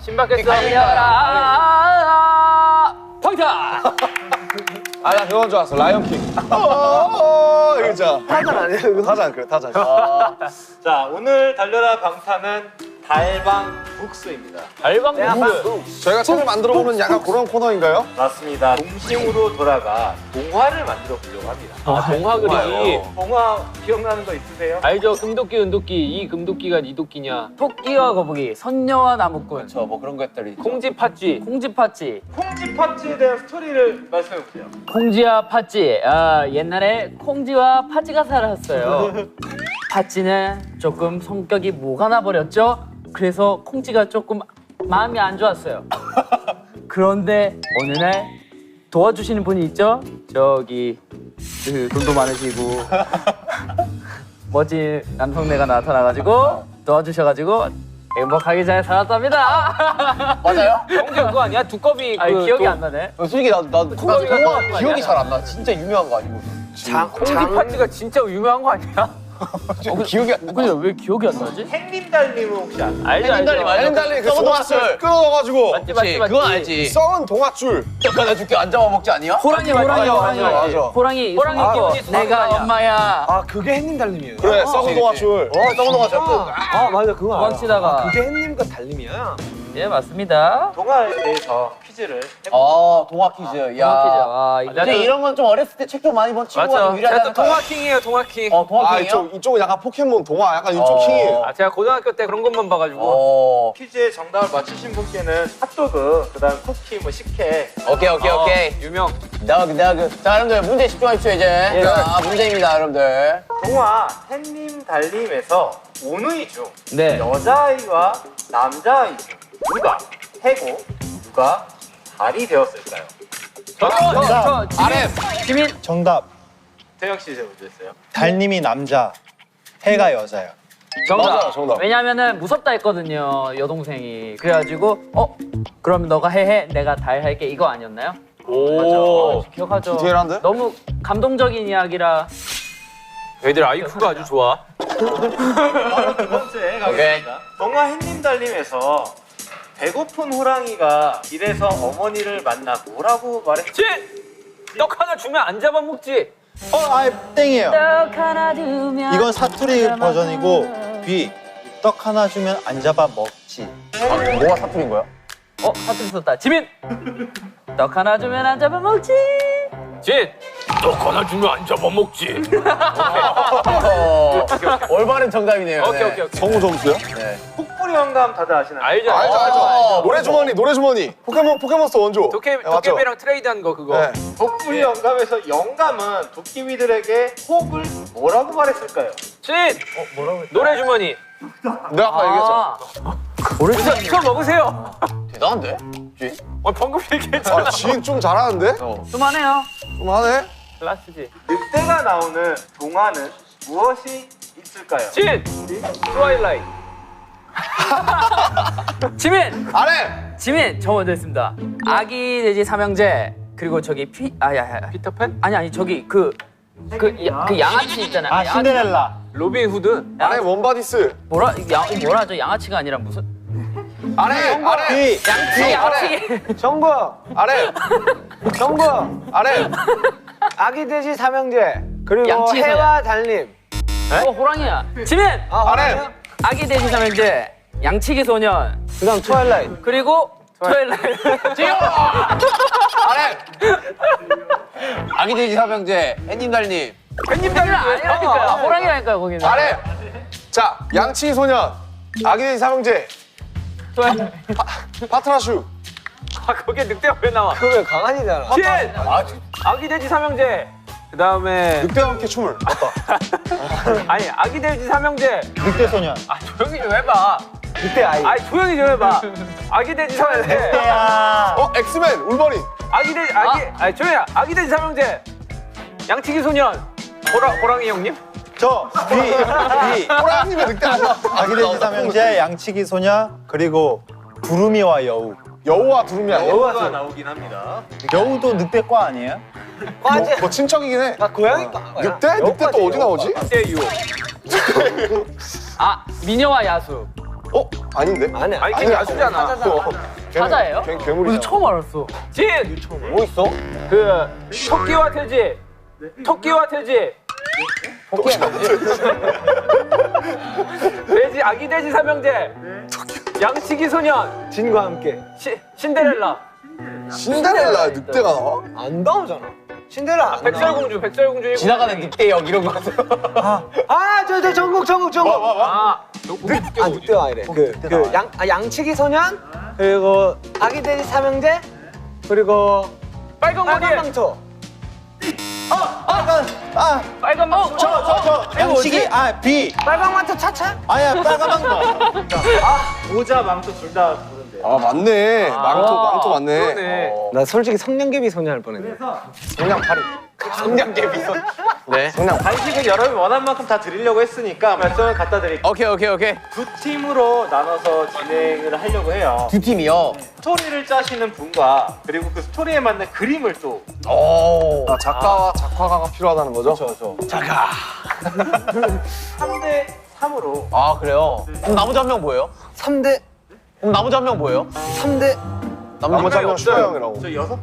신박했어. 달려라. 방탄. 아, 나 그건 줄 알았어. 라이언킹. 이거 있잖아. 타잔 아니야? 이거 타잔, 그래, 타잔. 자, 오늘 달려라 방탄은 달방북스입니다. 달방북스. 저희가 책을 만들어보는 약간 그런 코너인가요? 맞습니다. 동심으로 돌아가 동화를 만들어 보려고 합니다. 동화 그리기. 동화 기억나는 거 있으세요? 알죠? 금도끼, 은도끼. 이 금도끼가 니 도끼냐. 토끼와 거북이, 선녀와 나무꾼, 저 뭐 그런 것들이 있죠. 콩지 팥쥐. 콩쥐 팥쥐. 콩쥐 팥쥐에 대한 스토리를 말씀해 보세요. 콩쥐와 팥쥐. 옛날에 콩쥐와 팥쥐가 살았어요. 팥쥐는 조금 성격이 뭐가 나버렸죠? 그래서 콩쥐가 조금 마음이 안 좋았어요. 그런데 어느 날 도와주시는 분이 있죠? 저기 그 돈도 많으시고 멋진 남성네가 나타나가지고 도와주셔가지고 행복하게 잘 살았답니다. 맞아요? 콩지 그거 아니야? 두꺼비. 아니 기억이 안 나네. 솔직히 나 콩쥐가 동화 그거 기억이 아니야? 잘 안 나. 진짜 유명한 거 아니고. 콩지 팥쥐가 진짜 유명한 거 아니야? 기억이 안 나. 근데 왜 기억이 안 나지? 햇님달님은 혹시 아세요? 알죠, 햇님달님 알죠. 알죠? 햇님달님 그 썩은 동화줄 동화줄. 끊어가지고 맞지, 그치, 맞지. 그건 알지. 썩은 동화줄. 하나 줄게 안 잡아먹지 아니야? 호랑이 맞아, 호랑이 맞아, 호랑이 맞아. 호랑이 호랑이 아, 기분이 내가 좋은 거 아니야? 엄마야. 아 그게 햇님 달님이에요. 그래, 썩은 동화줄. 썩은 동화줄. 아 맞아 그거 알아. 멈추다가. 그게 햇님과 달님이야. 예 맞습니다. 동화에 대해서 퀴즈를 해볼게요. 동화 퀴즈. 야. 동화 퀴즈. 아 이거 근데 이런 건 좀 어렸을 때 책 좀 많이 본 친구가 맞죠. 좀 제가 유리하다. 또 동화킹이에요, 동화킹. 동화 아, 킹이요? 이쪽은 약간 포켓몬 동화, 약간 이쪽 킹이에요. 아, 제가 고등학교 때 그런 것만 봐가지고. 퀴즈의 정답을 맞추신 분께는 핫도그, 그다음 쿠키, 뭐 식혜. 오케이. 유명. 나그. 자, 여러분들 문제 집중하십시오 이제. 자, 문제입니다, 여러분들. 동화 햇님 달님에서 오누이 중 네. 여자아이와 남자아이 중 누가 해고, 누가 달이 되었을까요? 저 지민 정답. 태영 씨 제가 먼저 했어요. 달님이 남자, 해가 여자요. 정답. 정답. 왜냐면은 무섭다 했거든요 여동생이. 그래가지고 그럼 너가 해 내가 달 할게 이거 아니었나요? 오. 기억하죠. 디테일한데? 너무 감동적인 이야기라. 애들 아이큐가 아주 좋아. 두 번째 가겠습니다. 동화 햇님 달님에서 배고픈 호랑이가 길에서 어머니를 만나 뭐라고 말했지? 진! 떡 하나 주면 안 잡아먹지. 아예 땡이에요. 떡 하나 두면 이건 사투리 버전이고 B. 떡 하나 주면 안 잡아 먹지. 뭐가 사투리인 거야? 사투리 썼다. 지민 떡 하나 주면 안 잡아먹지. 진! 떡 하나 주면 안 잡아먹지. 올바른 정답이네요. 오케이. 성우 점수요? 네. 폭포리 영감 다들 아시나요? 알죠? 알죠. 노래 주머니. 포켓몬스터 원조. 도깨, 네, 맞죠? 도깨비랑 트레이드한 거 그거. 네. 폭포리 영감에서 영감은 도깨비들에게 혹을 뭐라고 말했을까요? 진! 노래 주머니. 내가 아까 얘기했잖아. 이거 먹으세요. 대단한데? 방금 얘기했잖아. 지인 좀 잘하는데? 그만해요. 좀 하네? 클라스지. 늑대가 나오는 동화는 무엇이 있을까요? 진! 트와일라이트. 지민 안 해! 지민 저 먼저 했습니다. 아기 돼지 삼형제 그리고 저기 피터팬? 아니 저기 그 양아치 있잖아요. 아 신데렐라. 로빈 후드? 안 해, 원바디스. 뭐라죠? 양아치가 아니라 무슨 안 해! 안 해! B. 양아치. 정부. 안 해! 정부. 안 해! 아기 돼지 삼형제. 그리고 양치소년. 해와 달님. 호랑이야. 지민 안 해! 아기 돼지 삼형제 양치기 소년 그다음 트와일라이트. 그리고 트와일라이트. 안 해! 아기 돼지 삼형제, 햇님달님. 팬님들은 아니라니까요. 호랑이라니까요 거기는. 안 해! 자, 양치기 소년. 아기돼지 삼형제. 파트라슈. 아, 거기에 늑대가 왜 나와? 그거 강아지잖아. 진! 아기 돼지 삼형제. 그 다음에 늑대와 함께 춤을. 맞다. 아니 아기 돼지 삼형제. 늑대 소년. 아 조용히 좀 해봐. 늑대 아이. 아니 조용히 좀 해봐. 아기 돼지 삼형제. 늑대야. 엑스맨, 울버린. 아니 조용히 해. 아기 돼지 삼형제. 양치기 소년. 호랑이 형님? 저 B. 호랑이님의 늑대 아니야? 아기 돼지 삼형제, 양치기 소녀, 그리고 두루미와 여우. 여우와 두루미야. 여우가 나오긴 합니다. 여우도 늑대과 아니에요? 뭐 친척이긴 해. 고양이 늑대? 늑대 또 어디 나오지? 늑대 유. 아 미녀와 야수. 어? 아닌데? 아니 야수잖아. 사자예요? 괴물이야. 처음 알았어. 진! 뭐 있어? 그 토끼와 돼지. 토끼와 돼지. 돼지 아기 돼지 삼형제. 양치기 소년. 진과 함께. 신데렐라. 신데렐라 늑대가 나와? 안 나오잖아. 신데렐라 안 나와. 백설공주. 지나가는 늑대역 이런 거 하세요. 저 전국. 아, 늑대가 아니래. 양치기 소년 그리고 아기 돼지 삼형제 그리고 빨간 머리. 빨간 망토. 빨간 망토. 저 양치기 비 빨간 망토 차차? 아니야 빨간 망토. 모자 망토 둘 다 부른대. 아 맞네. 망토 맞네. 그러네. 나 솔직히 성냥개비 소녀 할 뻔했네. 성냥개비 손. 네. 간식은 여러분이 원한 만큼 다 드리려고 했으니까 말씀을 갖다 드릴게요. 오케이. 두 팀으로 나눠서 진행을 하려고 해요. 두 팀이요. 스토리를 짜시는 분과 그리고 그 스토리에 맞는 그림을 또 아, 작가와 작화가가 필요하다는 거죠? 그렇죠. 3대 3으로 아 그래요? 그럼 나머지 한 명 뭐예요? 3대 그럼 나머지 한 명 뭐예요? 3대 나머지 한 명 슈가 형이라고. 저 6분.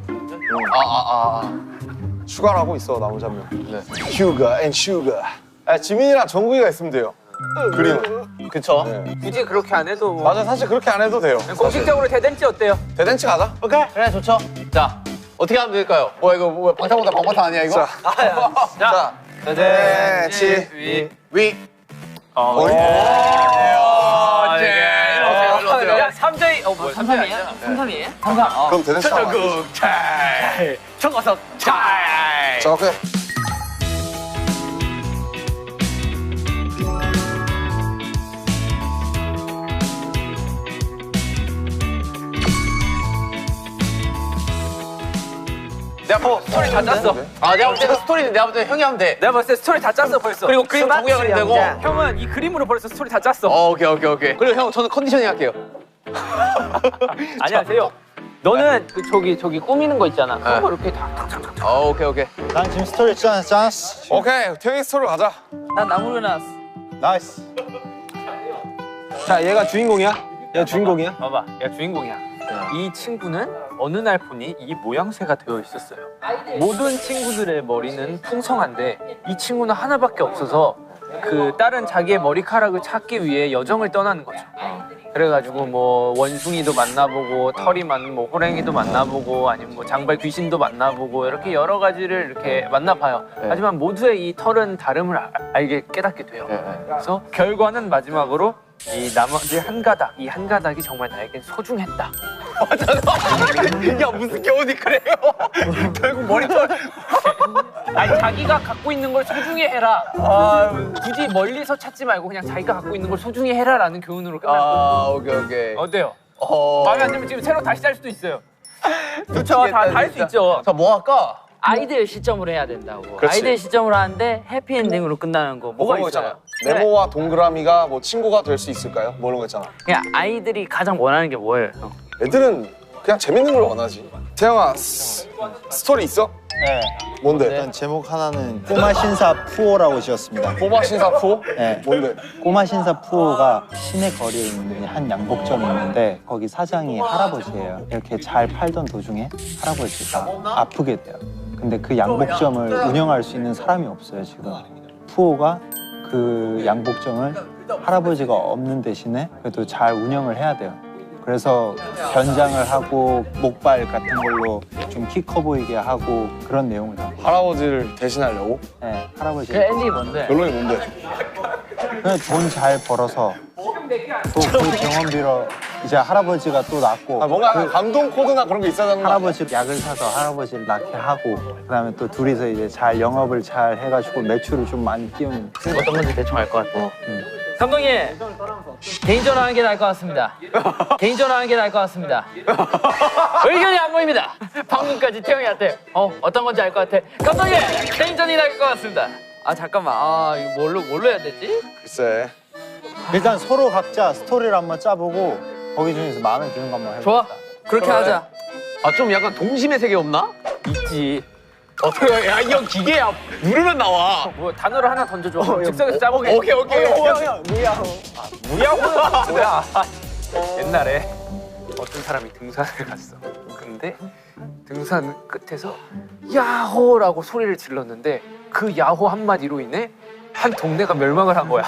슈가라고 있어 나머지 한 명. 네. 휴가 앤 슈가. 지민이랑 정국이가 있으면 돼요. 그림. 그쵸? 네. 굳이 그렇게 안 해도. 맞아 사실 그렇게 안 해도 돼요. 공식적으로 대댄지 어때요? 대댄치 가자. 그래 좋죠. 자 어떻게 하면 될까요? 이거 뭐 방탄보다 방탄 아니야 이거? 자. 대댄치 위. 야, 3대 뭐야? 3-3이에요? 3-3이에요? 3-3. 그럼 대댄치 가자. 청어석 잘. 자 오케이. 내가 뭐 스토리 다 짰어. 내가 볼 때는 스토리는 내가 볼 때는 형이 하면 돼. 내가 봤을 때 스토리 다 짰어 벌써. 그리고 그림 정국이 그리면 되고. 형은 이 그림으로 벌써 스토리 다 짰어. 오케이. 그리고 형 저는 컨디셔닝 할게요. 안녕하세요. 너는 그 저기 꾸미는 거 있잖아. 그런 거 이렇게 탁탁탁탁. 오케이. 난 지금 스토리 짰어. 오케이 태영이 스토리로 가자. 난 나무를 놨어. 나이스. 자 얘가 주인공이야? 얘가 주인공이야? 봐봐, 얘가 주인공이야. 이 친구는 어느 날 보니 이 모양새가 되어 있었어요. 모든 친구들의 머리는 풍성한데 이 친구는 하나밖에 없어서 그 다른 자기의 머리카락을 찾기 위해 여정을 떠나는 거죠. 그래가지고 뭐 원숭이도 만나보고 털이 많은 뭐 호랭이도 만나보고 아니면 뭐 장발 귀신도 만나보고 이렇게 여러 가지를 이렇게 만나봐요. 하지만 모두의 이 털은 다름을 알게 깨닫게 돼요. 그래서 결과는 마지막으로 이 나머지 한 가닥, 이 한 가닥이 정말 나에겐 소중했다. 야 무슨 겨우니 그래요? 결국 머리털. 아니 자기가 갖고 있는 걸 소중히 해라. 굳이 멀리서 찾지 말고 그냥 자기가 갖고 있는 걸 소중히 해라라는 교훈으로 끝났고. 오케이. 어때요? 마음에 안 들면 지금 새로 다시 짤 수도 있어요. 그렇죠, 다 할 수 있죠. 자 뭐 할까? 아이들 시점으로 해야 된다고. 그렇지. 아이들 시점으로 하는데 해피엔딩으로 끝나는 거 뭐가 그런 거 있어요? 있잖아. 네모와 동그라미가 뭐 친구가 될 수 있을까요? 뭐 이런 거 있잖아. 그냥 아이들이 가장 원하는 게 뭐예요? 형? 애들은 그냥 재밌는 걸 원하지. 태영아 스토리 있어? 네. 뭔데? 일단 제목 하나는 꼬마 신사 푸오라고 지었습니다. 꼬마 신사 푸? 네. 뭔데? 꼬마 신사 푸오가 시내 거리에 있는 한 양복점이 있는데 거기 사장이 할아버지예요. 이렇게 잘 팔던 도중에 할아버지가 아프게 돼요. 근데 그 양복점을 운영할 수 있는 사람이 없어요 지금. 푸오가 그 양복점을 할아버지가 없는 대신에 그래도 잘 운영을 해야 돼요. 그래서 변장을 하고 목발 같은 걸로 좀 키 커 보이게 하고 그런 내용을 담아요. 할아버지를 대신하려고? 네, 할아버지. 그 엔딩이 뭔데? 결론이 뭔데? 그냥 돈 잘 벌어서 또 그 병원비로 이제 할아버지가 또 낫고 뭔가 감동 코드나 그런 게 있어야 되는 거 할아버지 약을 사서 할아버지를 낫게 하고 그다음에 또 둘이서 이제 잘 영업을 잘 해가지고 매출을 좀 많이 띄우는. 어떤 건지 대충 알 것 같아. 감독님, 개인전화 하는 게 나을 것 같습니다. 개인전화 하는 게 나을 것 같습니다. 의견이 안 보입니다. 방금까지 태영이한테 어떤 건지 알 것 같아. 감독님, 개인전이 나을 것 같습니다. 잠깐만, 이거 뭘로 해야 되지? 글쎄. 일단 서로 각자 스토리를 한번 짜보고 거기 중에서 마음에 드는 거 한번 해볼까? 좋아, 그렇게 하자. 좀 약간 동심의 세계 없나? 있지. 어떻게 야 이 형 기계야. 누르면 나와. 뭐 단어를 하나 던져줘. 즉석에서 짜보게. 오케이. 무야호가 뭐야? 옛날에 어떤 사람이 등산을 갔어. 근데 등산 끝에서 야호라고 소리를 질렀는데 그 야호 한마디로 인해 한 동네가 멸망을 한 거야.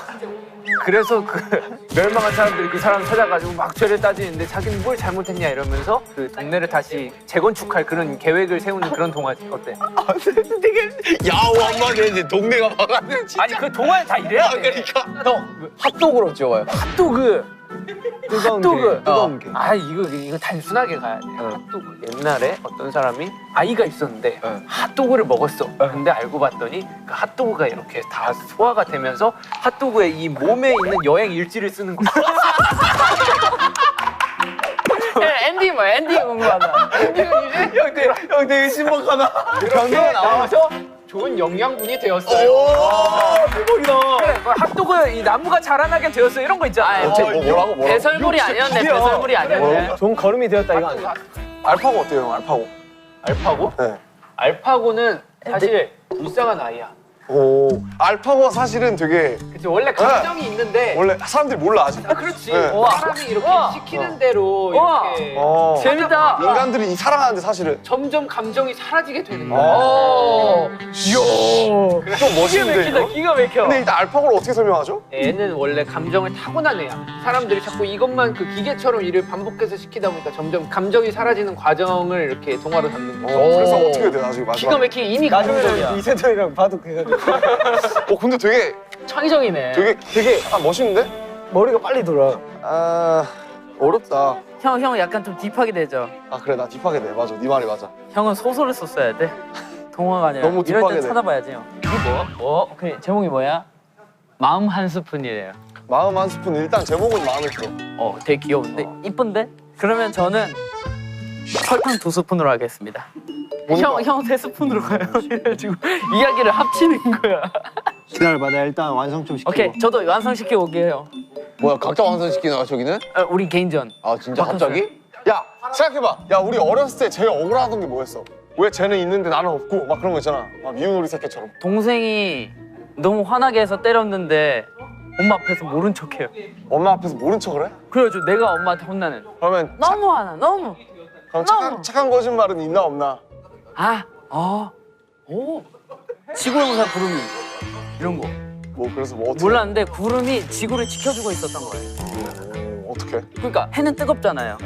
그래서 그 멸망한 사람들이 그 사람 찾아가지고 막 죄를 따지는데 자기는 뭘 잘못했냐 이러면서 그 동네를 다시 재건축할 그런 계획을 세우는 그런 동화지. 어때? 되게 야호 한마디 했는데 동네가 막았네. 아니 그 동화에 다 이래야 돼. 그러니까 형 핫도그로 찍어요. 핫도그. 핫도그. 뜨거운 게. 아 이거 단순하게 가야 돼. 핫도그. 옛날에 어떤 사람이 아이가 있었는데 핫도그를 먹었어. 근데 알고 봤더니 그 핫도그가 이렇게 다 소화가 되면서 핫도그의 이 몸에 있는 여행 일지를 쓰는 거야. 엔딩 뭐야? 엔딩 궁금하다. 형 되게 신박하다. 그렇게 나와서 좋은 영양분이 되었어요. 대박이다. 그래, 핫도그 이 나무가 자라나게 되었어 이런 거 있잖아. 뭐라고? 배설물이 아니었네. 배설물이 아니었네. 좋은 걸음이 되었다 이거 아니야? 알파고 어때요, 형? 알파고. 알파고? 네. 알파고는 사실 불쌍한 아이야. 오, 알파고가 사실은 되게 그치 원래 감정이 있는데 원래 사람들이 몰라 아직. 그렇지. 네. 사람이 이렇게 시키는 대로 이렇게 재밌다. 인간들이 사랑하는데 사실은 점점 감정이 사라지게 되는 거야. 좀 멋있는데 이거? 기가 막혀. 근데 일단 알파고를 어떻게 설명하죠? 애는 원래 감정을 타고난 애야. 사람들이 자꾸 이것만 그 기계처럼 일을 반복해서 시키다 보니까 점점 감정이 사라지는 과정을 이렇게 동화로 담는 거야. 그래서 어떻게 돼 나중에 기가 마지막에? 막히게 이미 감정이야. 이세돌이랑 봐도 그거 근데 되게 창의적이네. 되게 멋있는데? 머리가 빨리 돌아. 아 어렵다. 형 약간 좀 딥하게 되죠. 아 그래 나 딥하게 돼 맞아 네 말이 맞아. 형은 소설을 썼어야 돼. 동화가 아니라. 너무 이럴 딥하게 때 돼. 찾아봐야지 형. 이게 뭐? 그래 제목이 뭐야? 마음 한 스푼이래요. 마음 한 스푼 일단 제목은 마음에 들어. 되게 귀여운데 이쁜데? 그러면 저는 설탕 2스푼으로 하겠습니다. 형 3스푼으로 가요. 그래가지고 이야기를 합치는 거야. 기다려봐, 나 일단 완성 좀 시키고. 오케이, 저도 완성시키고 올게요. 뭐야 각자 완성시키는 거야 저기는? 우리 개인전. 아 진짜 갑자기? 야 생각해봐. 야 우리 어렸을 때 제일 억울하던 게 뭐였어? 왜 쟤는 있는데 나는 없고 막 그런 거 있잖아. 막 미운 우리 새끼처럼. 동생이 너무 화나게 해서 때렸는데 엄마 앞에서 모른 척해요. 엄마 앞에서 모른 척을 해? 그래가지고 내가 엄마한테 혼나는. 그러면 너무 화나, 너무. 그럼 너무. 착한 거짓말은 있나 없나? 지구용사 구름이 이런 거 뭐 그래서 뭐 어떻게? 몰랐는데 구름이 지구를 지켜주고 있었던 거예요. 어떻게? 그러니까 해는 뜨겁잖아요.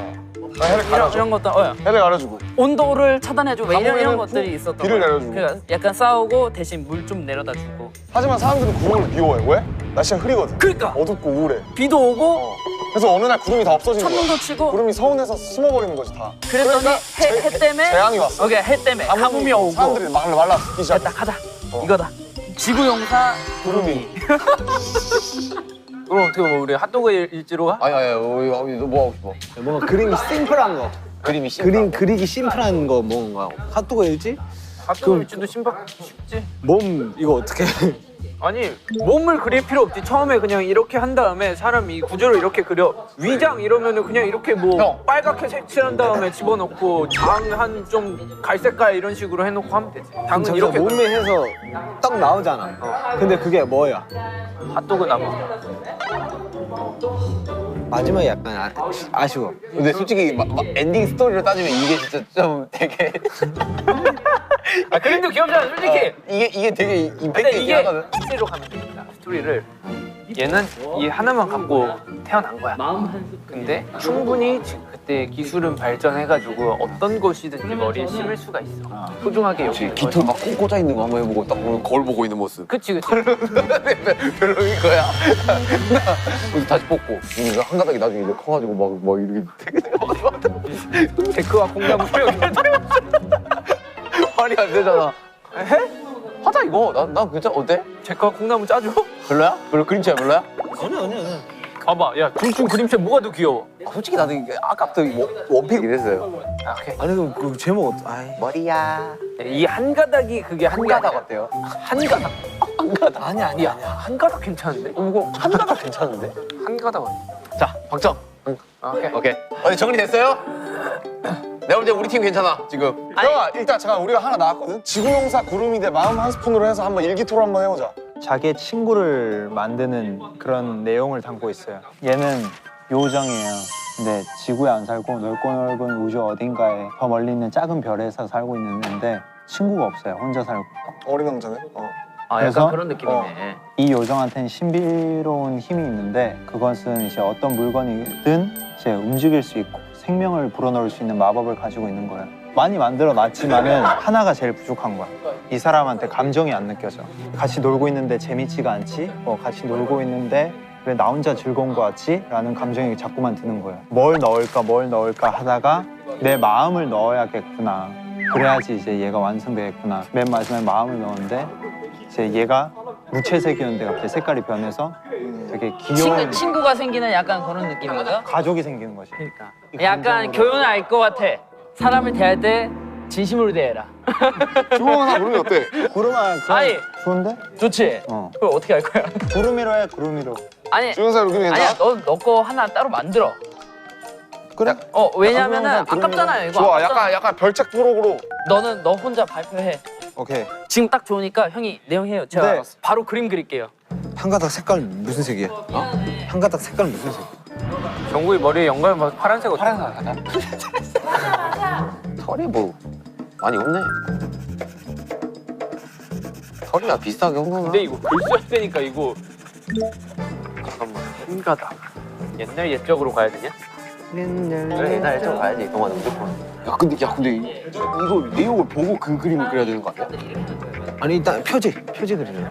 해를 가려줘. 이런 것도 해를 가려주고. 온도를 차단해주고 이런 가뭄에는 것들이 있었던 비를 거예요. 내려주고. 그러니까 약간 싸우고 대신 물 좀 내려다 주고. 하지만 사람들은 구름을 미워해. 왜? 날씨가 흐리거든. 그러니까 어둡고 우울해. 비도 오고 그래서 어느 날 구름이 다 없어지는 거야. 천둥도 치고. 구름이 서운해서 숨어버리는 거지 다. 그랬더니 그러니까 해 때문에 재앙이 왔어. 오케이, 해 때문에 가뭄이 오고. 사람들이 말라 죽기 시작해. 됐다 가자. 이거다. 지구용사 구름이. 그럼 어떻게 뭐 우리 핫도그 일지로 가? 아니 너 뭐 하고 싶어? 뭔가 그림이 심플한 거. 그림이 심플한 거. 그리기 심플한 거 뭔가. 핫도그 일지? 핫도그 일지도 신박 쉽지? 몸 이거 어떻게? 아니 몸을 그릴 필요 없지. 처음에 그냥 이렇게 한 다음에 사람이 구조를 이렇게 그려. 위장 이러면은 그냥 이렇게 뭐 형. 빨갛게 색칠한 다음에 집어넣고 장 한 좀 갈색깔 이런 식으로 해놓고 하면 되지. 당은 이렇게 몸에 해서 딱 나오잖아. 근데 그게 뭐야? 핫도그 나무. 마지막에 약간 아쉬워. 근데 솔직히 엔딩 스토리로 따지면 이게 진짜 좀 되게 그림도 귀엽잖아 솔직히. 이게 되게 근데 임팩트 있긴 이게 하거든. 스토리로 가면 됩니다. 스토리를 얘는 이 하나만 갖고 태어난 거야. 근데 충분히 그때 기술은 발전해가지고 어떤 것이든지 머리에 심을 수가 있어. 소중하게 여기는 깃털 막 꽂아 있는 거 한번 해보고 딱 거울 보고 있는 모습. 그치. 별로인 거야. 그래서 다시 뽑고 이거 한 가닥이 나중에 이제 커가지고 막 이렇게 되게 데크와 콩나물 말이 안 되잖아. 해? 하자 이거. 난 괜찮아. 어때? 데크와 콩나물 짜줘? 별로야? 그림체야 별로야? 아니야. 봐봐, 야 둘 중 그림체 뭐가 더 귀여워? 솔직히 나도 이게 아까부터 원픽이 됐어요. 아, 오케이. 아니 그럼 그 제목 아이. 머리야. 이 한 가닥이 그게 한 가닥 어때요? 한 가닥. 한 가닥. 아니야. 한 가닥 괜찮은데? 이거 한 가닥 괜찮은데? 한 가닥. 자, 박정. 오케이. 오케이. 어디 정리됐어요? 내가 볼 때 우리 팀 괜찮아 지금. 형아 일단 잠깐 우리가 하나 나왔거든. 지구용사 구름이 내 마음 한 스푼으로 해서 한번 일기토로 한번 해보자. 자기의 친구를 만드는 그런 내용을 담고 있어요. 얘는 요정이에요. 근데 지구에 안 살고 넓고 넓은 우주 어딘가에 더 멀리 있는 작은 별에서 살고 있는데 친구가 없어요. 혼자 살고. 어린 왕자네. 아, 그래서? 약간 그런 느낌이네. 이 요정한테는 신비로운 힘이 있는데 그것은 이제 어떤 물건이든 이제 움직일 수 있고 생명을 불어넣을 수 있는 마법을 가지고 있는 거예요. 많이 만들어 놨지만은 하나가 제일 부족한 거야. 이 사람한테 감정이 안 느껴져. 같이 놀고 있는데 재밌지가 않지? 같이 놀고 있는데 왜 나 혼자 즐거운 거 같지? 라는 감정이 자꾸만 드는 거예요. 뭘 넣을까 하다가 내 마음을 넣어야겠구나. 그래야지 이제 얘가 완성되겠구나. 맨 마지막에 마음을 넣었는데 이제 얘가 무채색이었는데 갑자기 색깔이 변해서 되게 귀여운 친구가 생기는 약간 그런 느낌인가? 가족이 생기는 거지. 그러니까. 약간 교훈을 알 것 같아. 사람을 대할 때 진심으로 대해라. 지구용사 구름이 어때? 구름아 그럼 아니. 좋은데? 좋지? 그걸 어떻게 할 거야? 구름이로 해 구름이로. 아니, 지구용사 구름이 괜찮아? 아니야, 너 거 하나 따로 만들어. 그래? 왜냐면은 구름이로. 아깝잖아요, 이거. 좋아. 아깝잖아. 약간 별책 토록으로. 너 혼자 발표해. 오케이. 지금 딱 좋으니까 형이 내용해요. 제가 네. 바로 그림 그릴게요. 한 가닥 색깔 무슨 색이야? 한 가닥 색깔 무슨 색? 정국이 머리에 연관 파란색 어때? 털이 뭐 많이 없네. 털이야 비슷하게 없나? 근데 이거 글 써야 되니까 이거 잠깐만 흰가다. 옛날 옛적으로 가야 되냐? 그래 옛날에 좀 가야지 동안 무조건. 야 근데 이거 내용을 보고 그 그림을 그려야 되는 거 아니야? 아니 일단 표지 그리려.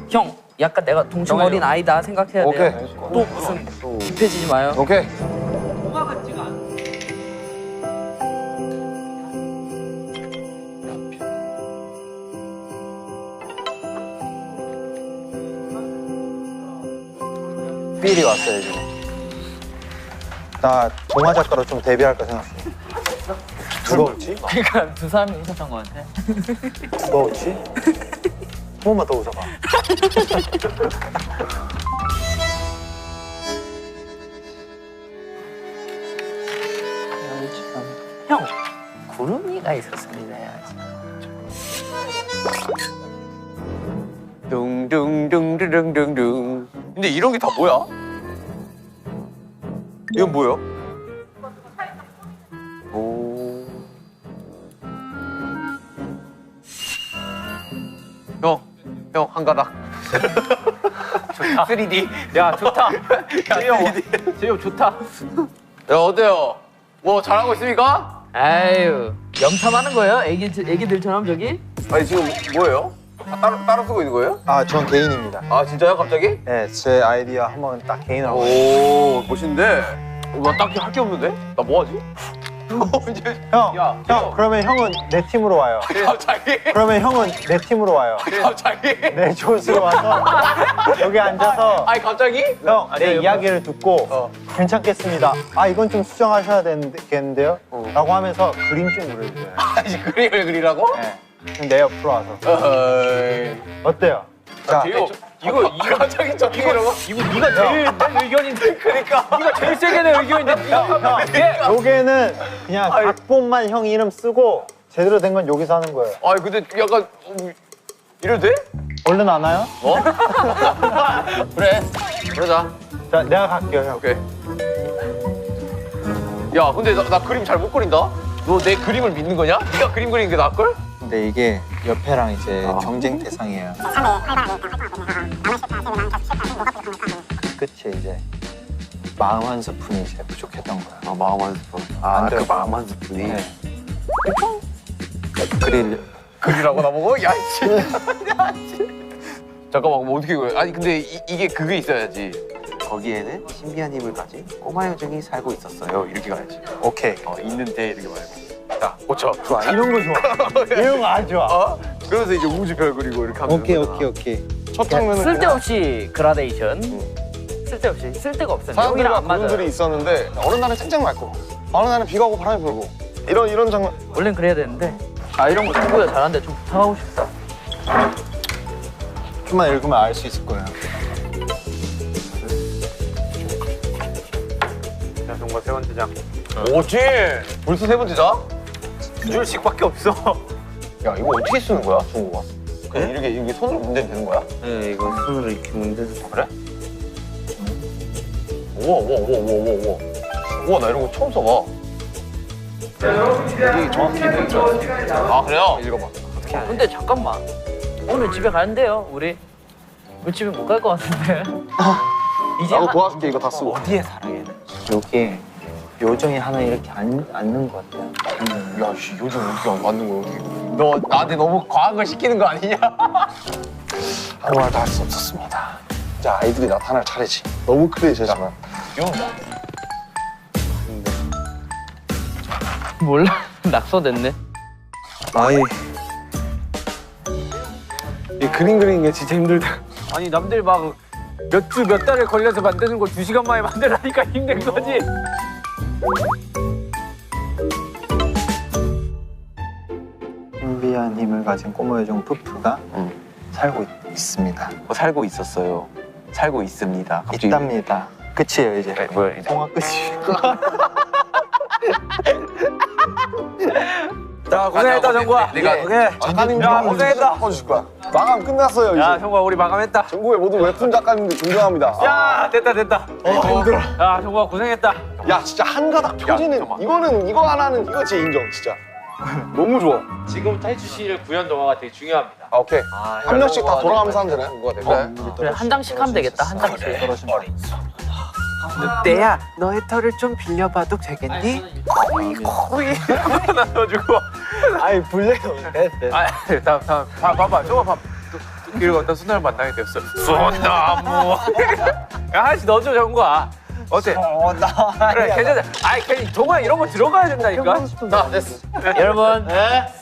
형, 약간 내가 동심 정해요. 어린 아이다 생각해야 돼요. 오케이. 또 무슨 급해지지 마요. 오케이. 필이 왔어요 지금. 나 동화 작가로 좀 데뷔할까 생각해. 누가 웃지? 그러니까 두 사람이 웃었던 것 같아. 누가 웃지? 한 번만 더 웃어봐. 형, 구름이가 있었습니다 해야지. 둥둥둥둥둥둥. 근데 이런 게 다 뭐야? 이건 뭐야? 오. 형 한 가닥. 좋다. 3D. 야 좋다. 제이홉 좋다. 야 어때요? 뭐 잘하고 있습니까? 아유, 염탐하는 거예요? 애기들처럼 저기? 아니 지금 뭐예요? 따로 쓰고 있는 거예요? 아, 전 개인입니다. 아 진짜요? 갑자기? 네, 제 아이디어 한번 딱 개인으로. 오 멋있는데? 나 딱히 할 게 없는데? 나 뭐하지? 형, 그러면 형은 내 팀으로 와요. 갑자기? 그러면 형은 내 팀으로 와요. 갑자기? 내 조수로 와서 여기 앉아서 아니 갑자기? 형, 내 이야기를 듣고 괜찮겠습니다. 아, 이건 좀 수정하셔야 되겠는데요? 라고 하면서 그림 좀 그려주세요. 아니 그림을 그리라고? 네. 내 옆으로 와서. 어이. 어때요? 자, 제이홉 이거 갑자기 저기라고? 이거 네가 제일 내 의견인데. 그러니까 네가 제일 세게 내 의견인데. 네가 여기에는 그냥 각본만 형 이름 쓰고 제대로 된 건 여기서 하는 거예요. 아니 근데 약간 이래도 돼? 얼른 안 와요? 어? 그래 그러자. 자, 내가 갈게요, 형. 오케이. 야 근데 나 그림 잘 못 그린다? 너 내 그림을 믿는 거냐? 네가 그림 그리는 게 나을걸? 근데 이게 옆에랑 이제 경쟁 대상이에요. 끝이 이제 마음 한 스푼이 이제 부족했던 거야. 아 마음 한 스푼. 안 그 돼요. 마음 한 스푼이. 네. 그리라고 나보고? 야 씨. 잠깐만 뭐 어떻게 그래? 아니 근데 이게 그게 있어야지. 거기에는 신비한 힘을 가진 꼬마 요정이 살고 있었어요. 이렇게 가야지. 오케이. 있는데 이렇게 말고. 자, 고쳐. 좋아. 이런 거 좋아. 이런 거 아주 좋아. 어? 그래서 이제 우주별 그리고 이렇게 하면 오케이, 되는 거잖아. 오케이, 오케이. 첫 장면은 쓸데없이 그라데이션. 쓸데없이 쓸데가 없어요. 형이랑 사람들과 안 맞아요. 구름들이 있었는데 어느 날은 쨍쨍 맑고 어느 날은 비가 오고 바람이 불고 이런 장면. 원래는 그래야 되는데. 아, 이런 거 친구가 잘하는데 좀 부탁하고 싶다. 좀만 읽으면 알 수 있을 거예요. 자 동과 세 번째 장. 뭐지? 벌써 세 번째다? 두 줄씩밖에 없어. 야 이거 어떻게 쓰는 거야, 중국어? 그냥 이렇게 손으로 문대면 되는 거야? 네, 이거 손으로 이렇게 문대서. 그래? 우와. 우와, 나 이런 거 처음 써봐. 이게 정확히 되는 줄 알았어. 아, 그래요? 읽어봐. 근데 잠깐만. 오늘 집에 가는데요, 우리 집에 못 갈 것 같은데. 이제 나도 도와줄게 이거 다 쓰고. 어디에 살아 얘는? 여기 요정이 하나 이렇게 앉는 것 같아요. 야, 씨, 요즘 어떻게 맞는 거야, 어떻게. 너 나한테 너무 과한 걸 시키는 거 아니냐? 아무 말도 할 수 없었습니다. 이제 아이들이 나타날 차례지. 너무 클리셰지만. 몰라. 낙서됐네. 아이. 이 그림 그리는 게 진짜 힘들다. 아니 남들 막 몇 주 몇 달을 걸려서 만드는 걸 2시간 만에 만들라니까 힘든 거지. 신비한 힘을 가진 꼬마 요정 푸푸가 살고 있습니다. 살고 있었어요. 살고 있습니다. 있답니다. 끝이에요 이제. 뭐야, 이제. 통화 끝이. 자 고생했다 정구야. 내가 작가님 야, 고생했다. 바꿔주실 거야. 마감 끝났어요 이제. 야 정구야 우리 마감했다. 전국의 모든 웹툰 작가님들 존경합니다. 야 됐다. 힘들어. 야 정구야 고생했다. 야 진짜 한 가닥 표지는 잠깐만. 이거 하나는 이거 진짜 인정 진짜. 너무 좋아. 지금부터 해주실 구현 동화가 되게 중요합니다. 아 오케이. 한 명씩 다 돌아가면서 하면 되네. 뭐가 되네. 그래, 한 장씩 하면 되겠다. 한 장씩. 늑대야 너의 털을 좀 빌려봐도 되겠니? 코이 나눠주고. 아이 불려요. 다 봐봐 저거 봐. 그리고 어떤 수나를 만나게 됐어. 소나무. 야 하나씩 넣어줘 정구야. 어때? 그래 괜찮아. 아이 괜히 동화 이런 거 들어가야 된다니까. 자, 됐어. 여러분,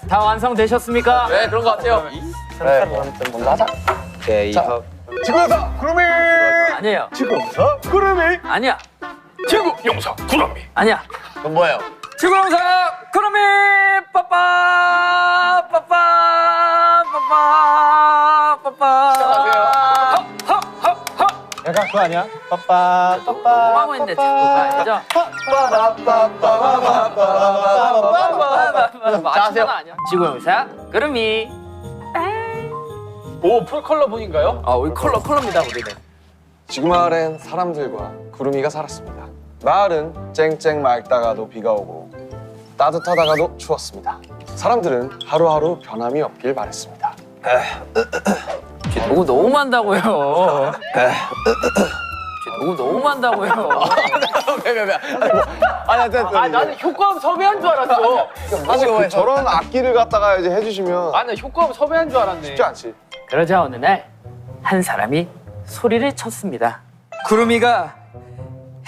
다 완성되셨습니까? 네, 그런 거 같아요. 먼저 하자. 네, 이거 지구에서 구름이. 아니에요. 지구에서 구름이. 아니야. 지구 용사 구름이. 아니야. 그건 뭐예요? 지구용사 구름이 빠빠 약간 그거 아니야? 빠빠 너무 하고 있는데 자꾸 가야죠. 맞추는 거 아니야. 지구용사 구름이. 오 풀컬러 분인가요? 아, 우리 컬러입니다, 우리는. 지구 마을엔 사람들과 구름이가 살았습니다. 마을은 쨍쨍 맑다가도 비가 오고 따뜻하다가도 추웠습니다. 사람들은 하루하루 변함이 없길 바랬습니다. 너무 너무한다고요. 너무한다고요. 아 나는 효과음 섭외한 줄 알았어. 사실 저런 악기를 갖다가 이제 해주시면 아 나 효과음 섭외한 줄 알았네. 쉽지 않지. 그러자 어느 날 한 사람이 소리를 쳤습니다. 구름이가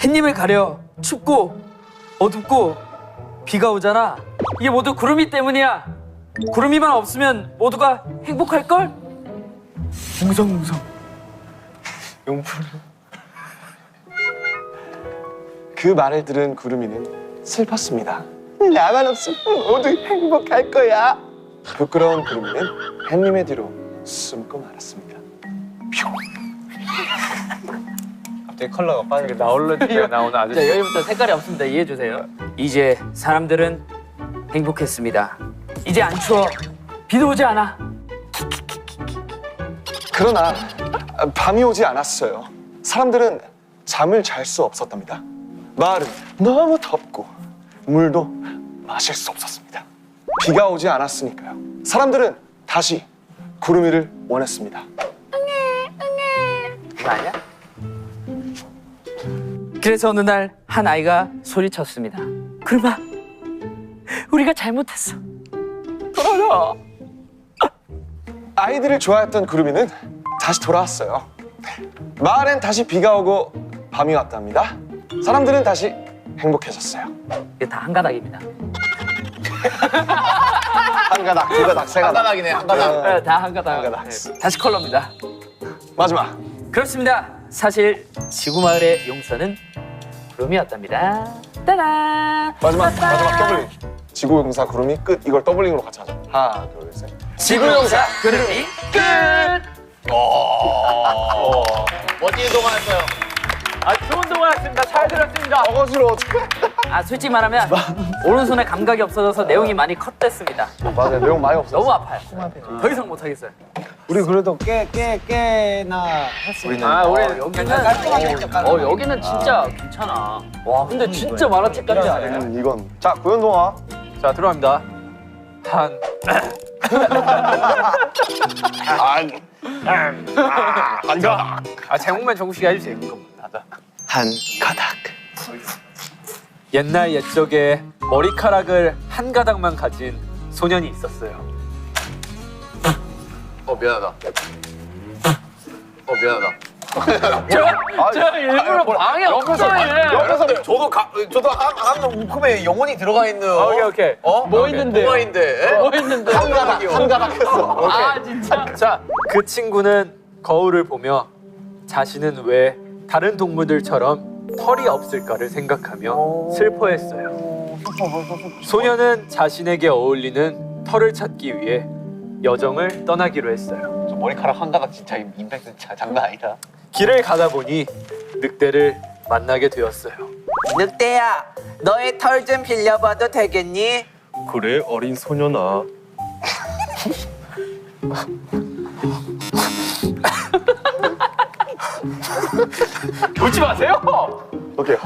햇님을 가려 춥고 어둡고 비가 오잖아. 이게 모두 구름이 때문이야. 구름이만 없으면 모두가 행복할걸? 웅성웅성. 그 말을 들은 구름이는 슬펐습니다. 나만 없으면 모두 행복할 거야. 부끄러운 구름이는 햇님의 뒤로 숨고 말았습니다. 갑자기 컬러가 빠져. 나올래 나오는 자, 아저씨. 여기부터 색깔이 없습니다. 이해해 주세요. 이제 사람들은 행복했습니다. 이제 안 추워. 비도 오지 않아. 그러나 밤이 오지 않았어요. 사람들은 잠을 잘 수 없었답니다. 마을은 너무 덥고 물도 마실 수 없었습니다. 비가 오지 않았으니까요. 사람들은 다시 구름이를 원했습니다. 그거 아니야? 그래서 어느 날 한 아이가 소리쳤습니다. 구름아, 우리가 잘못했어. 돌아라. 아이들을 좋아했던 구름이는 다시 돌아왔어요. 마을엔 다시 비가 오고 밤이 왔답니다. 사람들은 다시 행복해졌어요. 이게 다 한 가닥입니다. 한 가닥, 두 가닥, 세 가닥. 한가닥이네, 한가닥. 다 한 가닥. 한 가닥. 네. 다시 컬러입니다. 마지막. 그렇습니다. 사실 지구마을의 용서는 구름이었답니다. 따란. 마지막 더블링. 지구용사 구름이 끝. 이걸 더블링으로 같이 하자. 하나, 둘, 셋. 지구용사 구름이 끝. 멋진 동화였어요. 좋은 동화였습니다. 잘 들었습니다. 어거지로 어떻게? 아 솔직히 말하면 오른손에 감각이 없어져서 내용이 많이 컷됐습니다. 맞아요. 내용 많이 없어. 너무 아파요. 더 이상 못하겠어요. 우리 그래도 꽤나 했습니다. 아 우리 여기는 여기는 진짜 괜찮아. 와 근데 진짜 만화책 같지 않아요? 이건 자 구연 동화. 자, 들어갑니다. 제목만 정국 씨가 해주세요. 한 가닥. 옛날 옛적에 머리카락을 한 가닥만 가진 소년이 있었어요. 미안하다. 미안하다. 저 일부러 방해 없어요. 옆에서 저도 한 움큼에 영혼이 들어가 있는. 오케이. 뭐 있는데? 뭐가 있는데? 뭐 있는데? 한 가닥 했어. 아 진짜. 자, 그 친구는 거울을 보며 자신은 왜 다른 동물들처럼 털이 없을까를 생각하며 슬퍼했어요. 소년은 자신에게 어울리는 털을 찾기 위해 여정을 떠나기로 했어요. 저 머리카락 한 가닥 진짜 임팩트 장난 아니다. 길을 가다 보니 늑대를 만나게 되었어요. 늑대야, 너의 털 좀 빌려봐도 되겠니? 그래 어린 소년아. 울지 마세요. 오케이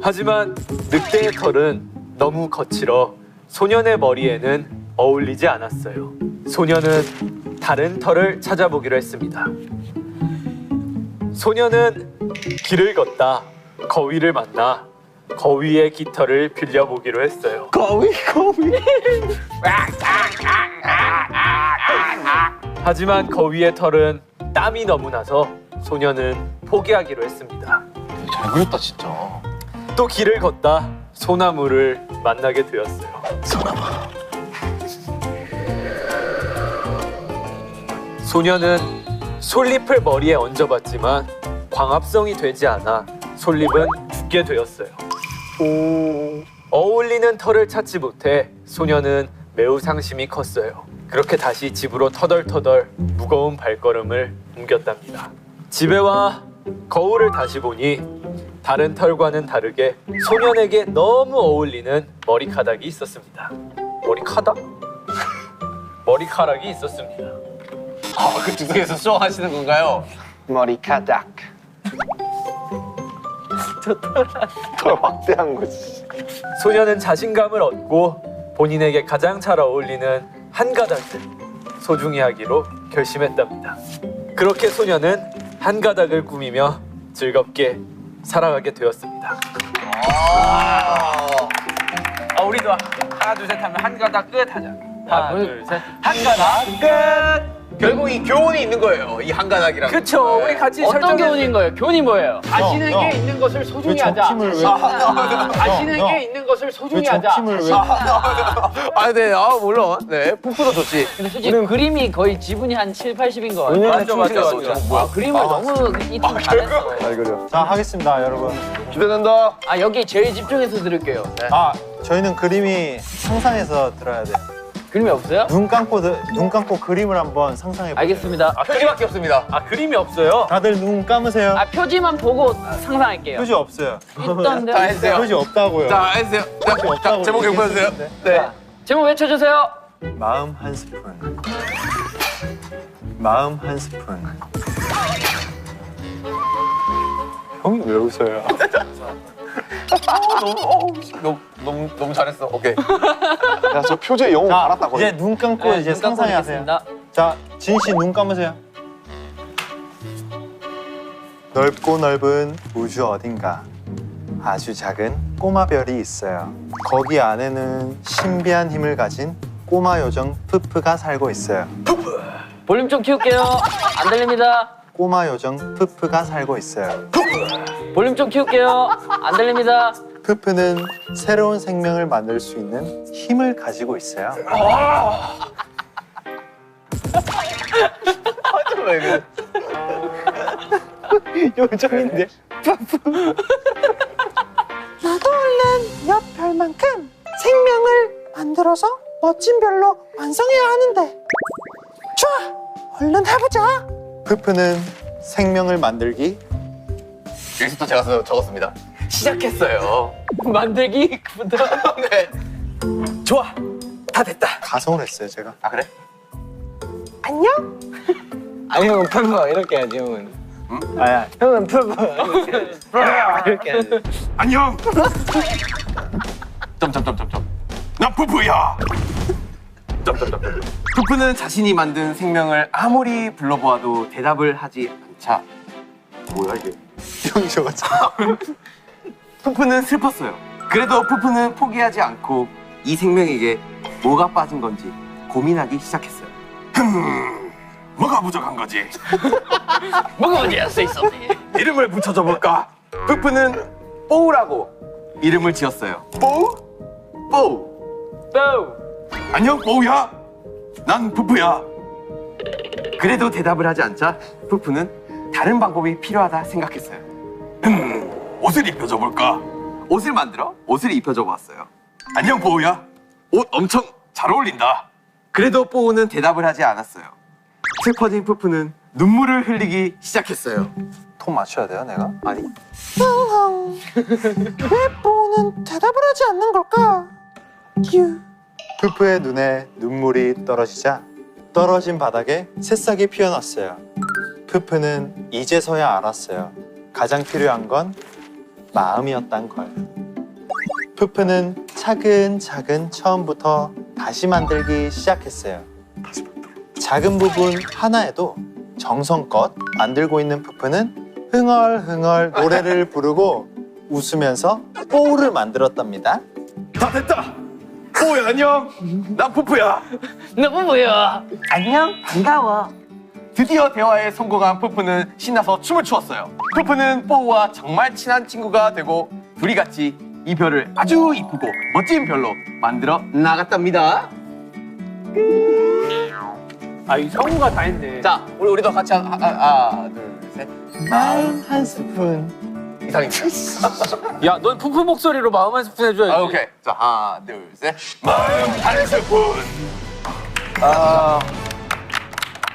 하지만 늑대의 털은 너무 거칠어 소년의 머리에는 어울리지 않았어요. 소년은 다른 털을 찾아보기로 했습니다. 소년은 길을 걷다 거위를 만나 거위의 깃털을 빌려보기로 했어요. 거위. 하지만 거위의 털은 땀이 너무 나서 소년은 포기하기로 했습니다. 잘 그렸다 진짜. 또 길을 걷다 소나무를 만나게 되었어요. 소년은 솔잎을 머리에 얹어봤지만 광합성이 되지 않아 솔잎은 죽게 되었어요. 어울리는 털을 찾지 못해 소년은 매우 상심이 컸어요. 그렇게 다시 집으로 터덜터덜 무거운 발걸음을 옮겼답니다. 집에 와 거울을 다시 보니 다른 털과는 다르게 소년에게 너무 어울리는 머리카락이 있었습니다. 머리카락? 머리카락이 있었습니다. 그 주제에서 수영하시는 건가요? 머리카락. 더 막대한 거지. 소년은 자신감을 얻고 본인에게 가장 잘 어울리는 한 가닥을 소중히 하기로 결심했답니다. 그렇게 소년은 한 가닥을 꾸미며 즐겁게 살아가게 되었습니다. 우리도 하나 둘 셋 하면 한 가닥 끝 하자. 하나 둘 셋. 한 가닥 끝. 결국 이 교훈이 있는 거예요. 이 한 가닥이랑. 그쵸. 우리 같이 어떤 교훈인 거예요? 교훈이 뭐예요? 자신에게 있는 것을 소중히 하자. 자신에게 있는 것을 소중히 하자. 네, 물론. 네, 푸푸도 좋지. 근데 솔직히 그림이 거의 지분이 한 7, 80인 거 같아요. 맞아. 그림을 너무 이tum 잘했어. 잘 그려. 자, 하겠습니다, 여러분. 기대된다. 아 여기 제일 집중해서 들을게요. 저희는 그림이 상상해서 들어야 돼요. 그림이 없어요? 눈 감고 그림을 한번 상상해 보세요. 알겠습니다. 표지밖에 없습니다. 그림이 없어요. 다들 눈 감으세요. 표지만 보고 상상할게요. 표지 없어요. 있던데. 자, 해주세요. 표지 없다고요. 자, 해주세요. 자, 제목 읽어주세요. 네. 제목 외쳐주세요. 마음 한 스푼. 마음 한 스푼. 형이 왜 웃어요? 너무 잘했어. 오케이. 야, 저 표제 영어 자, 알았다고. 이제 눈 감고 이제 눈 감고 상상해 하세요. 있겠습니다. 자, 진 씨 눈 감으세요. 넓고 넓은 우주 어딘가 아주 작은 꼬마 별이 있어요. 거기 안에는 신비한 힘을 가진 꼬마 요정 푸푸가 살고 있어요. 볼륨 좀 키울게요. 안 들립니다. 꼬마 요정 푸푸가 살고 있어요. 볼륨 좀 키울게요. 안 들립니다. 푸푸는 새로운 생명을 만들 수 있는 힘을 가지고 있어요. 왜 그래? 요정인데. 나도 얼른 옆 별만큼 생명을 만들어서 멋진 별로 완성해야 하는데. 좋아, 얼른 해보자. 푸푸는 생명을 만들기 여기서부터 제가 적었습니다. 시작했어요. 만들기부터. 네. 좋아. 다 됐다. 가성을 했어요 제가. 아 그래? 안녕? 아니 형은 푸푸 이렇게 해야지 형은. 아야 형은 푸푸 이렇게 해야지. 안녕. 점점점점점. 나 푸푸야. 점점점점. 푸푸는 자신이 만든 생명을 아무리 불러보아도 대답을 하지 않자. 뭐야 이게? 형이 저같이. 푸푸는 슬펐어요. 그래도 푸푸는 포기하지 않고 이 생명에게 뭐가 빠진 건지 고민하기 시작했어요. 뭐가 부족한 거지? 뭐가 문제야 써 있었니? 이름을 붙여줘 볼까? 푸푸는 뽀우라고 이름을 지었어요. 뽀우? 뽀우. 안녕 뽀우야. 난 푸푸야. 그래도 대답을 하지 않자 푸푸는 다른 방법이 필요하다 생각했어요. 옷을 입혀줘 볼까? 옷을 만들어 옷을 입혀줘 봤어요. 안녕 뽀우야. 옷 엄청 잘 어울린다. 그래도 뽀우는 대답을 하지 않았어요. 슬퍼진 푸푸는 눈물을 흘리기 시작했어요. 톤 맞춰야 돼요 내가? 아니 왜 뽀는 대답을 하지 않는 걸까? 휴. 푸푸의 눈에 눈물이 떨어지자 떨어진 바닥에 새싹이 피어났어요. 푸푸는 이제서야 알았어요. 가장 필요한 건 마음이었단 걸. 푸푸는 차근차근 처음부터 다시 만들기 시작했어요. 작은 부분 하나에도 정성껏 만들고 있는 푸푸는 흥얼흥얼 노래를 부르고 웃으면서 뽀우를 만들었답니다. 다 됐다. 뽀우야 안녕. 난 푸푸야. 너무 뭐야? 안녕, 반가워. 드디어 대화에 성공한 푸푸는 신나서 춤을 추었어요. 푸푸는 뽀우와 정말 친한 친구가 되고 둘이 같이 이 별을 아주 이쁘고 멋진 별로 만들어 나갔답니다. 아, 이 성우가 다 했네. 자, 우리도 같이 하나, 둘, 셋. 마음 한 스푼. 이상이. 야, 넌 푸푸 목소리로 마음 한 스푼 해줘야지. 아, 오케이. 자, 하나, 둘, 셋. 마음 한 스푼.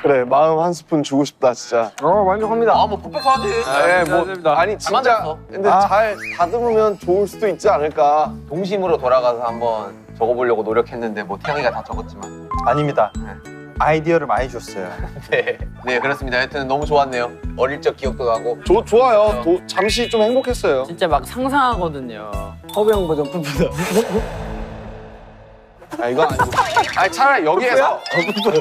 그래, 마음 한 스푼 주고 싶다 진짜. 만족합니다. 아, 뭐 퍼펙트하지. 네, 뭐 아니 잘 진짜. 만들었어. 근데 잘 다듬으면 좋을 수도 있지 않을까. 동심으로 돌아가서 한번 적어보려고 노력했는데 뭐 태영이가 다 적었지만. 아닙니다. 아이디어를 많이 줬어요. 네, 네 그렇습니다. 하여튼 너무 좋았네요. 어릴 적 기억도 나고. 좋아요. 잠시 좀 행복했어요. 진짜 막 상상하거든요. 허병 버전 푸푸다. 아 이건 아니고. 아니 차라리 여기에서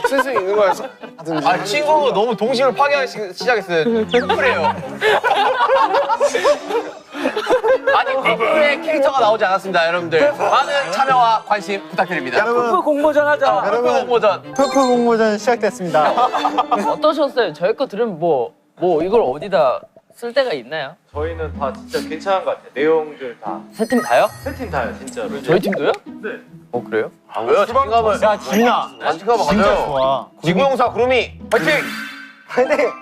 쓸 수 있는 거에서 하든지. 아 친구가 너무 동심을 파괴하기 시작했어요. 그래요. 아니 푸푸의 캐릭터가 나오지 않았습니다, 여러분들. 많은 참여와 관심 부탁드립니다. 푸푸 공모전 하자. 푸푸 공모전. 푸푸 공모전 시작됐습니다. 어떠셨어요? 저희 거 들으면 뭐 이걸 어디다 쓸 데가 있나요? 저희는 다 진짜 괜찮은 것 같아요. 내용들 다. 세 팀 다요? 세 팀 다요, 진짜로. 저희 팀도요? 네. 어 그래요? 아, 왜요? 자신감을. 야 지민아, 자신감을 진짜 가져요. 좋아. 지구용사 구름이 화이팅! 화이팅!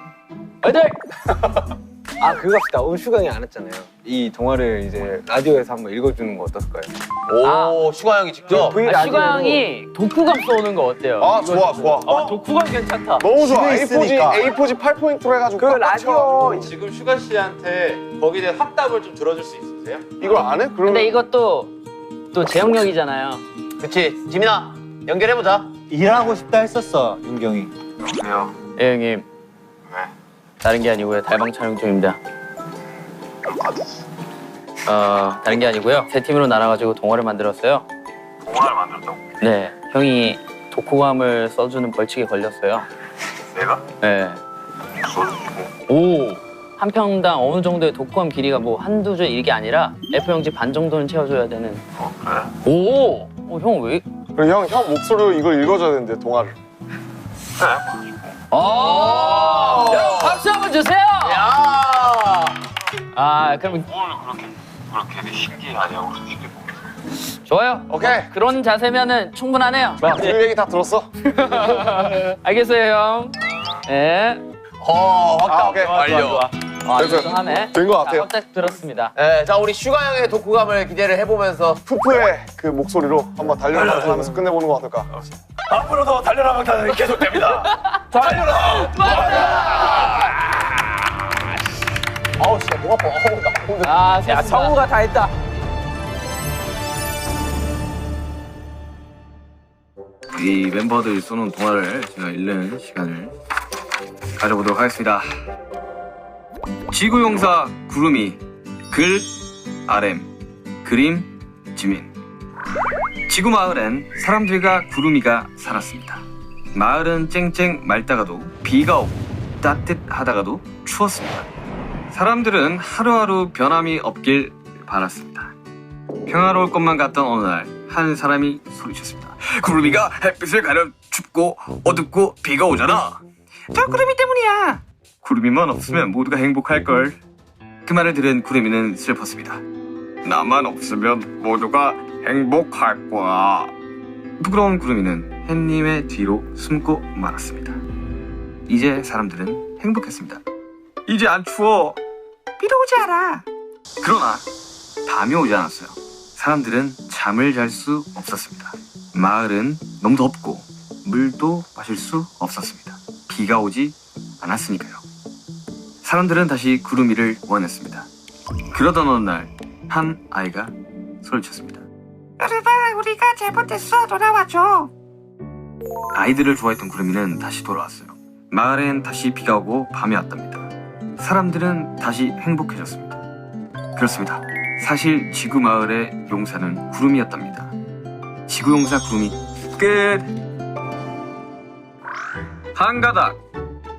아 그거 합시다. 오늘 슈강이 안 했잖아요. 이 동화를 이제 라디오에서 한번 읽어주는 거 어떨까요? 오, 슈가 형이 직접. 슈가 형이 독후감 써오는 거 어때요? 아 좋아. 독후감 괜찮다. 너무 좋아. 집에 있으니까. A4지 8포인트로 해가지고. 그 라디오 지금 슈가 씨한테 거기에 대한 확답을 좀 들어줄 수 있으세요? 이걸 안 해? 그러면. 근데 이것도 또 제형력이잖아요. 그치, 지민아 연결해보자. 일하고 싶다 했었어 윤경이. 예 형님. 다른 게 아니고요. 달방 촬영 중입니다. 다른 게 아니고요. 세 팀으로 나눠가지고 동화를 만들었어요. 동화를 만들었다고? 네, 형이 독후감을 써주는 벌칙에 걸렸어요. 내가? 네. 오. 한 평당 어느 정도의 독후감 길이가 뭐 한두 줄 이게 아니라 A4용지 반 정도는 채워줘야 되는. 그래? 오. 형 왜? 그리고 형 목소리로 이걸 읽어줘야 되는데 동화를. 여러분 박수 한번 주세요. 야. 그럼 그렇게 신기하냐고 쉽게 보면. 좋아요. 오케이. 그런 자세면은 충분하네요. 그 얘기 다 들었어? 알겠어요, 형. 네. 확답 오케이. 완료. 됐어요. 하네. 된 것 같아요. 확답 들었습니다. 네, 자 우리 슈가 형의 독후감을 기대를 해보면서 푸푸의 그 목소리로 한번 달려라 하면서 끝내보는 거 어떨까? 앞으로도 달려라 방탄은 계속됩니다. 달려라! 아우 진짜 목 아파. 어우 나 오늘. 아, 야, 성우가 다 했다. 이 멤버들이 쏘는 동화를 제가 읽는 시간을 가져보도록 하겠습니다. 지구용사 구름이 글 RM 그림 지민. 지구 마을엔 사람들과 구름이가 살았습니다. 마을은 쨍쨍 맑다가도 비가 오고 따뜻하다가도 추웠습니다. 사람들은 하루하루 변함이 없길 바랐습니다. 평화로울 것만 같던 어느 날 한 사람이 소리쳤습니다. 구름이가 햇빛을 가려 춥고 어둡고 비가 오잖아. 저 구름이 때문이야. 구름이만 없으면 모두가 행복할걸. 그 말을 들은 구름이는 슬펐습니다. 나만 없으면 모두가 행복할 거야. 부끄러운 구름이는 햇님의 뒤로 숨고 말았습니다. 이제 사람들은 행복했습니다. 이제 안 추워. 비도 오지 않아. 그러나 밤이 오지 않았어요. 사람들은 잠을 잘 수 없었습니다. 마을은 너무 덥고 물도 마실 수 없었습니다. 비가 오지 않았으니까요. 사람들은 다시 구름이를 원했습니다. 그러던 어느 날 한 아이가 소리쳤습니다. 여름아, 우리가 잘못했어. 돌아와줘. 아이들을 좋아했던 구름이는 다시 돌아왔어요. 마을엔 다시 비가 오고 밤이 왔답니다. 사람들은 다시 행복해졌습니다. 그렇습니다. 사실 지구 마을의 용사는 구름이었답니다. 지구용사 구름이 끝. 한가닥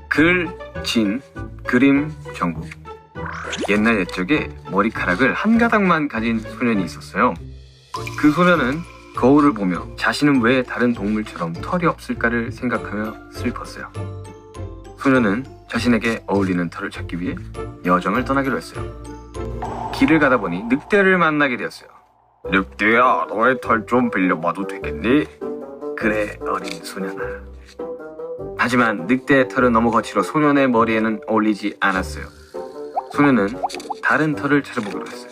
글, 진, 그림, 정국. 옛날 옛적에 머리카락을 한 가닥만 가진 소년이 있었어요. 그 소년은 거울을 보며 자신은 왜 다른 동물처럼 털이 없을까를 생각하며 슬펐어요. 소년은 자신에게 어울리는 털을 찾기 위해 여정을 떠나기로 했어요. 길을 가다 보니 늑대를 만나게 되었어요. 늑대야, 너의 털 좀 빌려봐도 되겠니? 그래, 어린 소년아. 하지만 늑대의 털은 너무 거칠어 소년의 머리에는 어울리지 않았어요. 소년은 다른 털을 찾아보기로 했어요.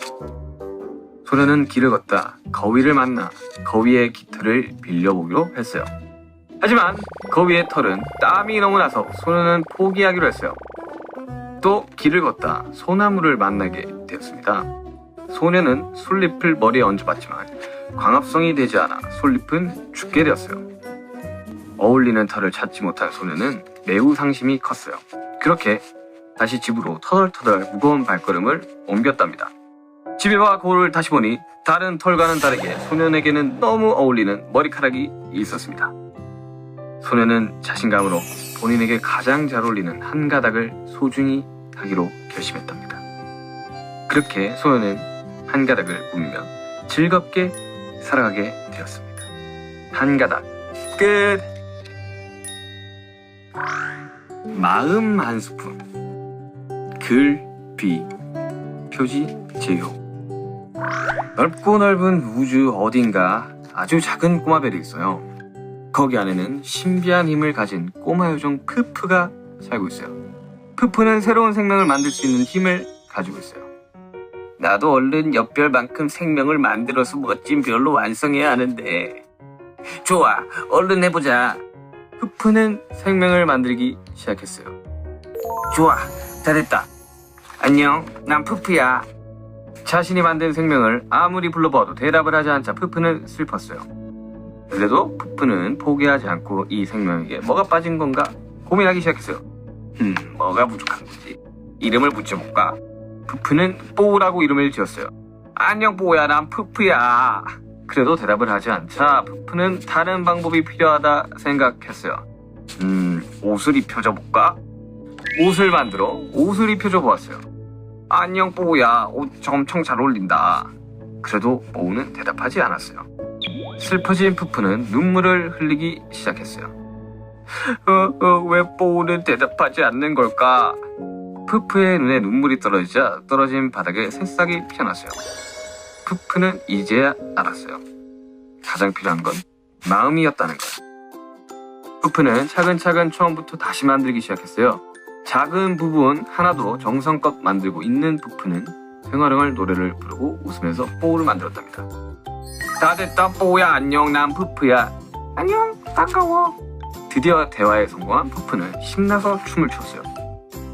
소년은 길을 걷다 거위를 만나 거위의 깃털을 빌려보기로 했어요. 하지만 거위의 털은 땀이 너무 나서 소년은 포기하기로 했어요. 또 길을 걷다 소나무를 만나게 되었습니다. 소년은 솔잎을 머리에 얹어봤지만 광합성이 되지 않아 솔잎은 죽게 되었어요. 어울리는 털을 찾지 못한 소년은 매우 상심이 컸어요. 그렇게 다시 집으로 터덜터덜 무거운 발걸음을 옮겼답니다. 집에 와 거울을 다시 보니 다른 털과는 다르게 소년에게는 너무 어울리는 머리카락이 있었습니다. 소년은 자신감으로 본인에게 가장 잘 어울리는 한 가닥을 소중히 하기로 결심했답니다. 그렇게 소년은 한 가닥을 꾸미며 즐겁게 살아가게 되었습니다. 한 가닥 끝. 마음 한 스푼. 글, 비, 표지, 제요. 넓고 넓은 우주 어딘가 아주 작은 꼬마벨이 있어요. 거기 안에는 신비한 힘을 가진 꼬마 요정 푸푸가 살고 있어요. 푸푸는 새로운 생명을 만들 수 있는 힘을 가지고 있어요. 나도 얼른 옆별만큼 생명을 만들어서 멋진 별로 완성해야 하는데. 좋아, 얼른 해보자. 푸푸는 생명을 만들기 시작했어요. 좋아, 잘했다. 안녕, 난 푸푸야. 자신이 만든 생명을 아무리 불러봐도 대답을 하지 않자 푸푸는 슬펐어요. 그래도 푸푸는 포기하지 않고 이 생명에게 뭐가 빠진 건가 고민하기 시작했어요. 뭐가 부족한 거지? 이름을 붙여볼까? 푸푸는 뽀우라고 이름을 지었어요. 안녕 뽀우야, 난 푸푸야. 그래도 대답을 하지 않자 푸푸는 다른 방법이 필요하다 생각했어요. 옷을 입혀줘 볼까? 옷을 만들어 옷을 입혀줘 보았어요. 안녕 뽀우야, 옷 엄청 잘 어울린다. 그래도 뽀우는 대답하지 않았어요. 슬퍼진 푸푸는 눈물을 흘리기 시작했어요. 왜 뽀우는 대답하지 않는 걸까? 푸푸의 눈에 눈물이 떨어지자 떨어진 바닥에 새싹이 피어났어요. 푸푸는 이제야 알았어요. 가장 필요한 건 마음이었다는 것. 푸푸는 차근차근 처음부터 다시 만들기 시작했어요. 작은 부분 하나도 정성껏 만들고 있는 푸푸는 흥얼흥얼 노래를 부르고 웃으면서 뽀우를 만들었답니다. 다 됐다 뽀우야, 안녕, 난 푸푸야. 안녕, 반가워. 드디어 대화에 성공한 푸푸는 신나서 춤을 췄어요.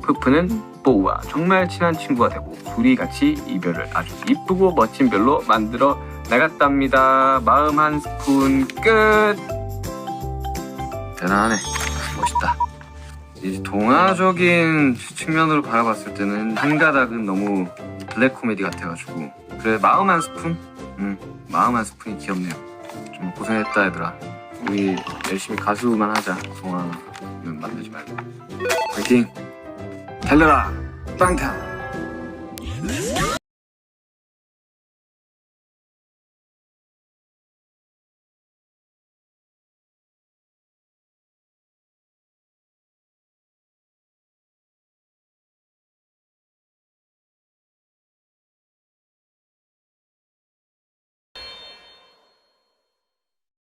푸푸는 뽀우와 정말 친한 친구가 되고 둘이 같이 이별을 아주 이쁘고 멋진 별로 만들어 나갔답니다. 마음 한 스푼 끝. 대단하네. 멋있다. 이제 동화적인 측면으로 바라봤을 때는 한 가닥은 너무 블랙 코미디 같아가지고 그래 마음 한 스푼? 마음 한 스푼이 귀엽네요. 좀 고생했다 얘들아. 우리 열심히 가수만 하자. 동화는 만들지 말고. 화이팅! 달려라! 빵타!